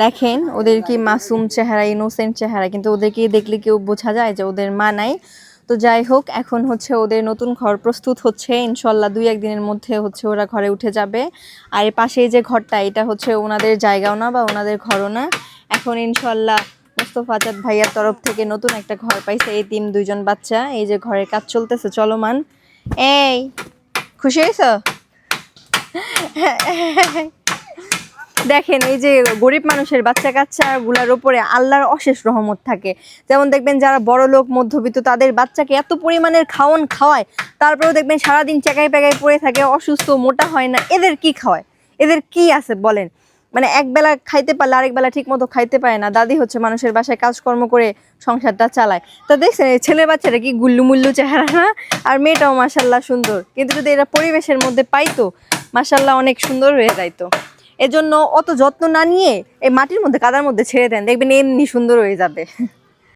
দেখেন ওদের কি মাসুম চেহারা, ইনোসেন্ট চেহারা, কিন্তু ওদেরকে দেখলে কেউ বোঝা যায় যে ওদের মা নাই। তো যাই হোক, এখন হচ্ছে ওদের নতুন ঘর প্রস্তুত হচ্ছে, ইনশাল্লাহ 2-1 দিনের মধ্যে হচ্ছে ওরা ঘরে উঠে যাবে। আর এর পাশে যে ঘরটা, এটা হচ্ছে ওনাদের জায়গাও না বা ওনাদের ঘরও না। এখন ইনশাল্লাহ মোস্তফা আজাদ ভাইয়ার তরফ থেকে নতুন একটা ঘর পাইছে এতিম 2জন বাচ্চা। এই যে ঘরের কাজ চলতেছে চলমান। এই খুশি হয়েছো? দেখেন এই যে গরিব মানুষের বাচ্চা কাচ্চা গুলার উপরে আল্লাহর অশেষ রহমত থাকে। যেমন দেখবেন যারা বড় লোক মধ্যবিত্ত, তাদের বাচ্চাকে এত পরিমাণের খাওয়ান খাওয়ায়, তারপরেও দেখবেন সারাদিন চেকাই পেকাই পড়ে থাকে, অসুস্থ, মোটা হয় না। এদের কি খাওয়ায়? এদের কি আছে বলেন? মানে একবেলা খাইতে পারলে আরেক বেলা ঠিক মতো খাইতে পারে না। দাদি হচ্ছে মানুষের বাসায় কাজকর্ম করে সংসারটা চালায়। তা দেখছেন ছেলের বাচ্চাটা কি গুল্লু মুল্লু চেহারা না? আর মেয়েটাও মাশাল্লাহ সুন্দর, কিন্তু যদি এরা পরিবেশের মধ্যে পাইতো, মাশাল্লাহ অনেক সুন্দর হয়ে যাইতো। এজন্য অত যত্ন না নিয়ে এই মাটির মধ্যে, কাদার মধ্যে ছেড়ে দেন, দেখবেন এমনি সুন্দর হয়ে যাবে।